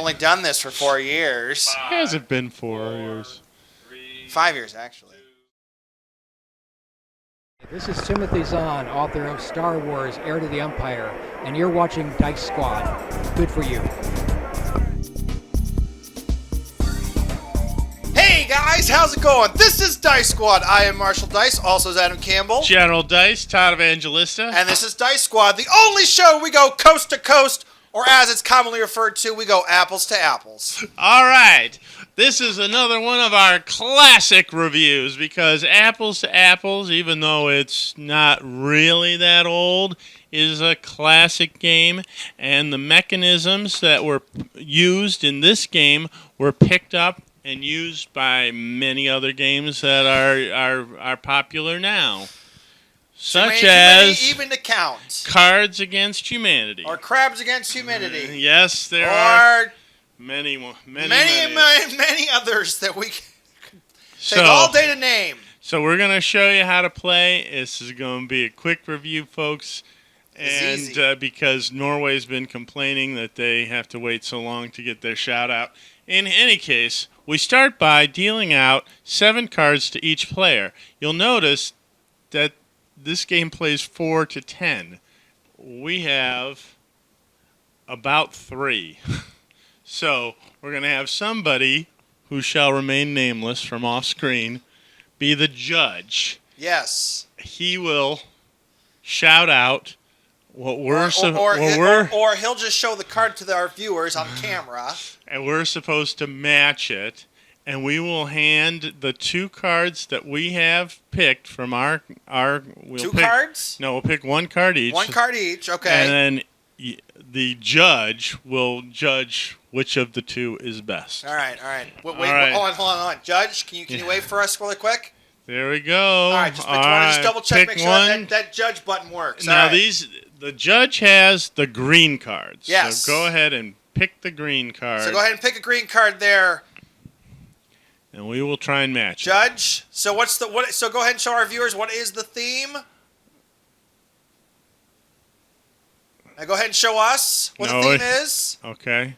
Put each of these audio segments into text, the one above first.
only done this for 4 years. Has it been 4 years? 5 years, actually. This is Timothy Zahn, author of Star Wars: Heir to the Empire, and you're watching Dice Squad. Good for you. Hey guys, how's it going? This is Dice Squad. I am Marshall Dice, also is Adam Campbell. General Dice, Todd Evangelista. And this is Dice Squad, the only show we go coast to coast, or as it's commonly referred to, we go apples to apples. All right. This is another one of our classic reviews because Apples to Apples, even though it's not really that old, is a classic game. And the mechanisms that were used in this game were picked up and used by many other games that are popular now. Such as even to count. Cards Against Humanity. Or Crabs Against Humanity. Yes, there are many others that we can take all day to name. So we're going to show you how to play. This is going to be a quick review, folks. And because Norway's been complaining that they have to wait so long to get their shout out. In any case, we start by dealing out 7 cards to each player. You'll notice that this game plays 4 to 10. We have about 3. So we're going to have somebody who shall remain nameless from off screen be the judge. Yes. He will shout out what we're or he'll just show the card to our viewers on camera. And we're supposed to match it. And we will hand the 2 cards that we have picked from our cards? No, we'll pick 1 card each. 1 card each, okay. And then the judge will judge which of the 2 is best. All right. Wait, hold on. Judge, can you wait for us really quick? There we go. All right, just double check, make sure that judge button works. Now the judge has the green cards. Yes. So go ahead and pick the green card. So go ahead and pick a green card there. And we will try and match Judge, so so go ahead and show our viewers what is the theme. Now go ahead and show us what the theme is. Okay.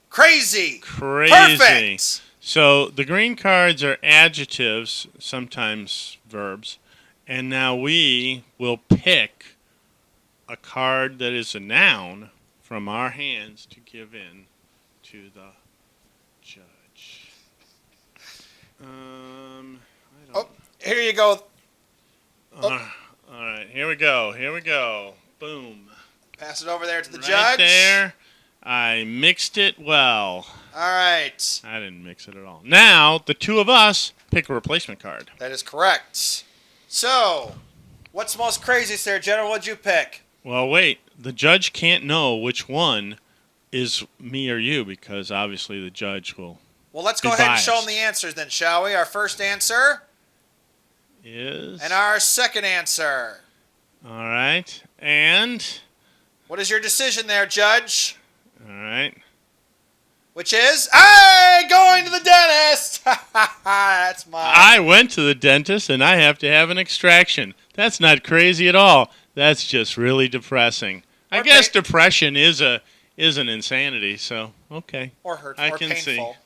Crazy. Perfect. So the green cards are adjectives, sometimes verbs. And now we will pick a card that is a noun from our hands to give in to the judge. Here you go. All right, here we go. Boom. Pass it over there to the right judge. There. I mixed it well. All right. I didn't mix it at all. Now, the 2 of us pick a replacement card. That is correct. So, what's most crazy, Sir General? What'd you pick? Well, wait. The judge can't know which one is me or you because obviously the judge will. Well, let's go ahead and show them the answers then, shall we? Our first answer is. And our second answer. All right. And. What is your decision there, Judge? All right. Which is, hey, going to the dentist. That's mine. I went to the dentist and I have to have an extraction. That's not crazy at all. That's just really depressing. I guess depression is an insanity. So okay. Or hurtful. Or painful.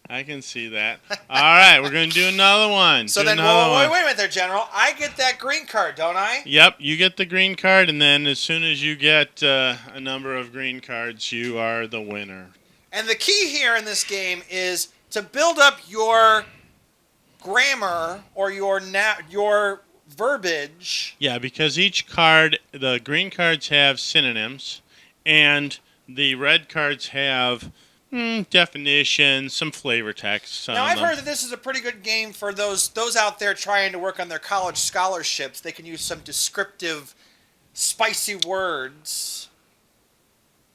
I can see that. All right, we're going to do another one. So then, wait a minute there, General. I get that green card, don't I? Yep, you get the green card, and then as soon as you get a number of green cards, you are the winner. And the key here in this game is to build up your grammar or your verbiage. Yeah, because each card, the green cards have synonyms, and the red cards have definitions, some flavor text. Now, I've heard that this is a pretty good game for those out there trying to work on their college scholarships. They can use some descriptive, spicy words.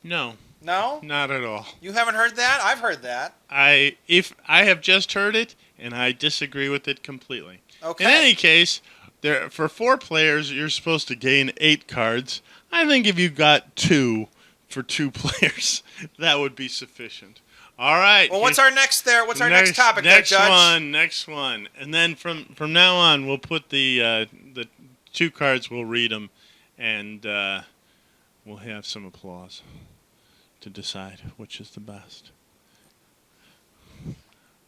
No. No? Not at all. You haven't heard that? I've heard that. I have just heard it, and I disagree with it completely. Okay. In any case, for 4 players, you're supposed to gain 8 cards. I think if you got 2 for 2 players, that would be sufficient. All right. Well, what's our next topic there, Judge? Next one. And then from now on, we'll put the 2 cards, we'll read them, and we'll have some applause. to decide which is the best.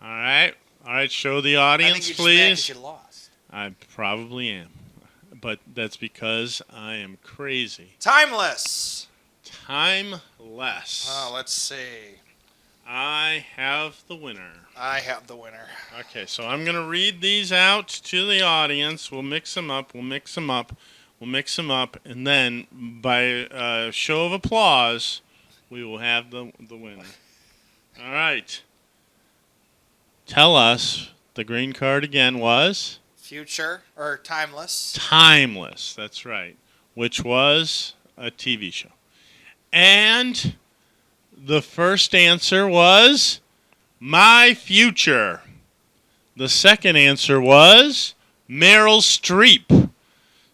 All right. All right, show the I audience, think you're just mad 'cause please. you lost. I probably am. But that's because I am crazy. Timeless. Timeless. Oh, let's see. I have the winner. I have the winner. Okay, so I'm going to read these out to the audience. We'll mix them up. And then by a show of applause, we will have the winner. All right. Tell us, the green card again was? Future or timeless. Timeless, that's right, which was a TV show. And the first answer was My Future. The second answer was Meryl Streep.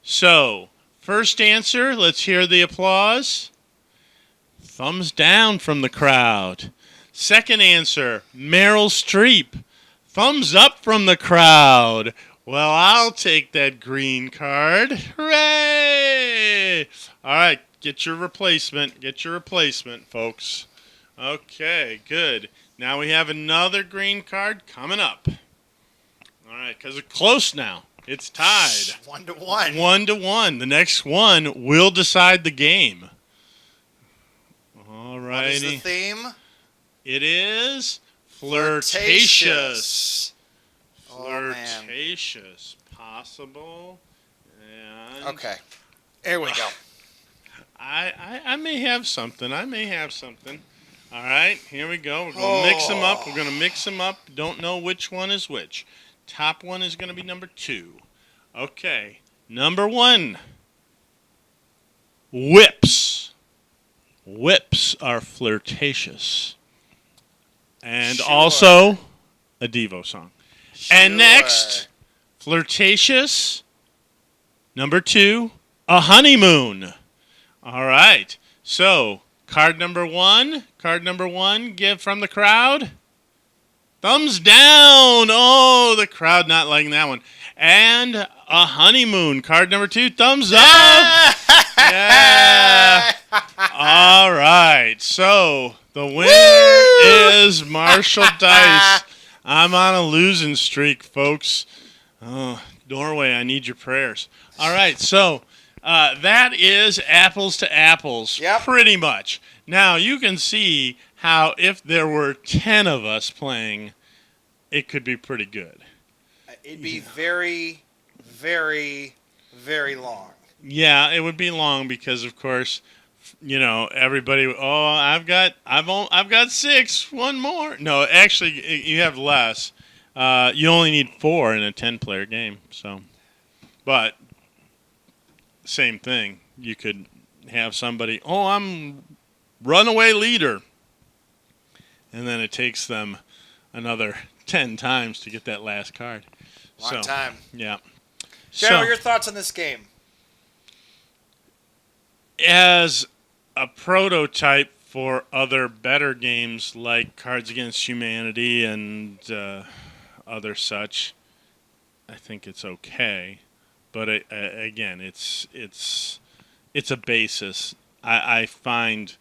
So, first answer, let's hear the applause. Thumbs down from the crowd. Second answer, Meryl Streep. Thumbs up from the crowd. Well, I'll take that green card. Hooray! All right, get your replacement. Folks. Okay, good. Now we have another green card coming up. All right, because it's close now. It's tied. 1-1. 1-1. The next one will decide the game. All What is the righty. theme? It is flirtatious. Oh, man. Flirtatious. Possible. And Okay. Here we go. I may have something. All right, here we go. We're going to mix them up. Don't know which one is which. Top one is going to be number 2. Okay. Number 1. Whips. Whips are flirtatious. And Sure. also a Devo song. And Sure. next, flirtatious. Number 2, a honeymoon. All right. So, card number 1, give from the crowd. Thumbs down. Oh, the crowd not liking that one. And a honeymoon. Card number 2, thumbs up. Yeah. All right. So, the winner is Marshall Dice. I'm on a losing streak, folks. Oh, Norway, I need your prayers. All right, so that is apples to apples, Yep. pretty much. Now, you can see how if there were 10 of us playing, it could be pretty good. It'd be very, very, very long. Yeah, it would be long because, of course, you know, everybody. Oh, I've got 6. One more. No, actually, you have less. You only need 4 in a 10-player game. So, but same thing. You could have somebody. Oh, I'm runaway leader, and then it takes them another 10 times to get that last card. Long time. Yeah. Joe, your thoughts on this game? As a prototype for other better games like Cards Against Humanity and other such, I think it's okay. But again, it's a basis. I find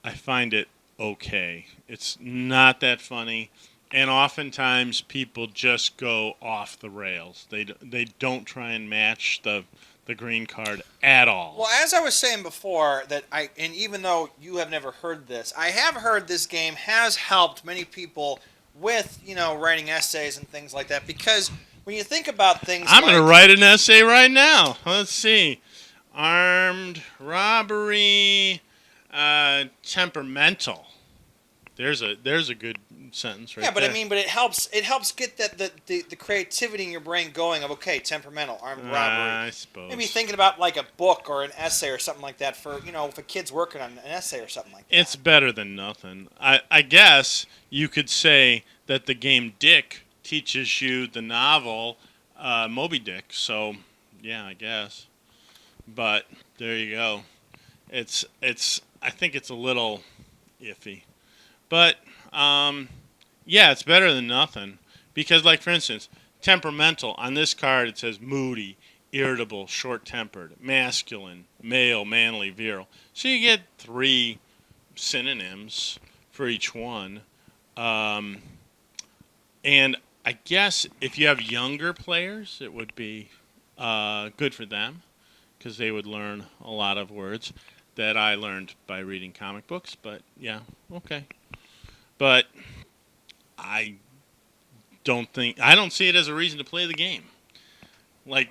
it okay. It's not that funny, and oftentimes people just go off the rails. They don't try and match the green card at all. Well, as I was saying before, and even though you have never heard this, I have heard this game has helped many people with, writing essays and things like that. Because when you think about things, I'm going to write an essay right now. Let's see, armed robbery, temperamental. There's a good sentence right there. Yeah, but it helps get the creativity in your brain going of, okay, temperamental, armed robbery. I suppose. Maybe thinking about like a book or an essay or something like that for, if a kid's working on an essay or something like that. It's better than nothing. I guess you could say that the game Dick teaches you the novel Moby Dick. So, yeah, I guess. But there you go. It's I think it's a little iffy. But yeah, it's better than nothing. Because, like, for instance, temperamental. On this card, it says moody, irritable, short-tempered, masculine, male, manly, virile. So you get 3 synonyms for each one. And I guess if you have younger players, it would be good for them because they would learn a lot of words that I learned by reading comic books. But yeah, okay. But I don't see it as a reason to play the game. Like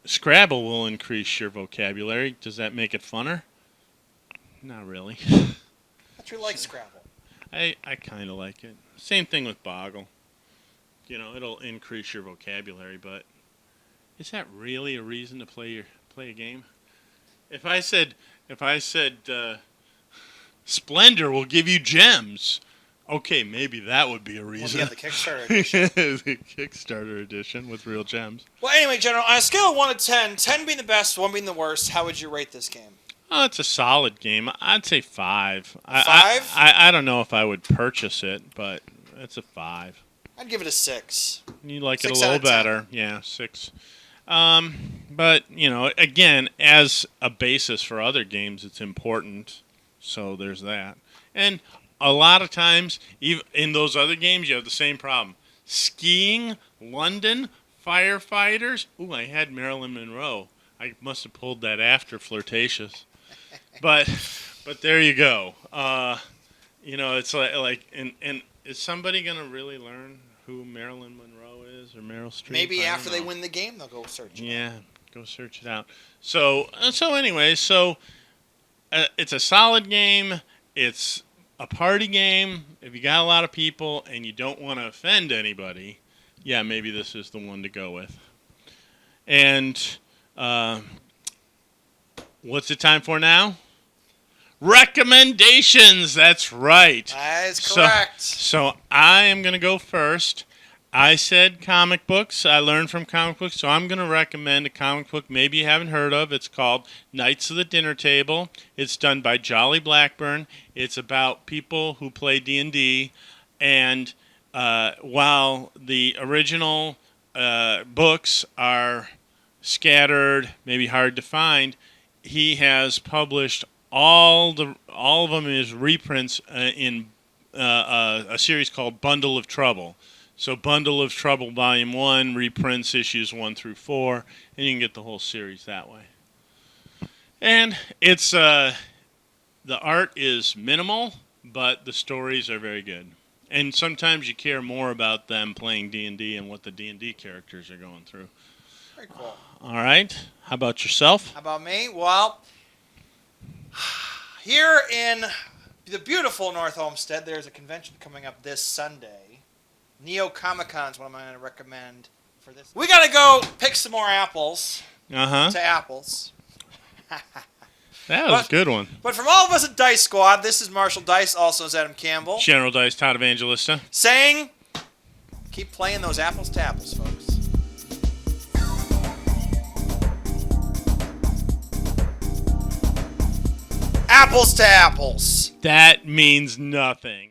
Scrabble will increase your vocabulary. Does that make it funner? Not really. But you like Scrabble. I kind of like it. Same thing with Boggle. It'll increase your vocabulary, but is that really a reason to play a game? If I said Splendor will give you gems, okay, maybe that would be a reason. Well, yeah, the Kickstarter edition. The Kickstarter edition with real gems. Well, anyway, General, on a scale of 1 to 10, 10 being the best, 1 being the worst, how would you rate this game? Oh, it's a solid game. I'd say 5. 5? I don't know if I would purchase it, but it's a 5. I'd give it a 6. You like it 6 a little out of 10. better. Yeah, 6. But, again, as a basis for other games, it's important. So there's that. And a lot of times, even in those other games, you have the same problem. Skiing, London, firefighters. Ooh, I had Marilyn Monroe. I must have pulled that after Flirtatious. But there you go. It's like and is somebody going to really learn who Marilyn Monroe is or Meryl Streep? Maybe after they win the game, they'll go search it. Yeah, go search it out. So anyway, it's a solid game. It's a party game. If you got a lot of people and you don't want to offend anybody, yeah, maybe this is the one to go with. And what's it time for now? Recommendations. That's right. That is correct. So I am going to go first. I said comic books. I learned from comic books, so I'm going to recommend a comic book maybe you haven't heard of. It's called Knights of the Dinner Table. It's done by Jolly Blackburn. It's about people who play D&D, and while the original books are scattered, maybe hard to find, he has published all of them as reprints in a series called Bundle of Trouble. So Bundle of Trouble Volume 1 reprints issues 1 through 4, and you can get the whole series that way. And it's the art is minimal, but the stories are very good. And sometimes you care more about them playing D&D and what the D&D characters are going through. Very cool. All right. How about yourself? How about me? Well, here in the beautiful North Homestead, there's a convention coming up this Sunday. Neo Comic Con is what I'm going to recommend for this. We got to go pick some more apples to apples. That was a good one. But from all of us at Dice Squad, this is Marshall Dice, also as Adam Campbell, General Dice, Todd Evangelista. saying, keep playing those apples to apples, folks. Apples to apples. That means nothing.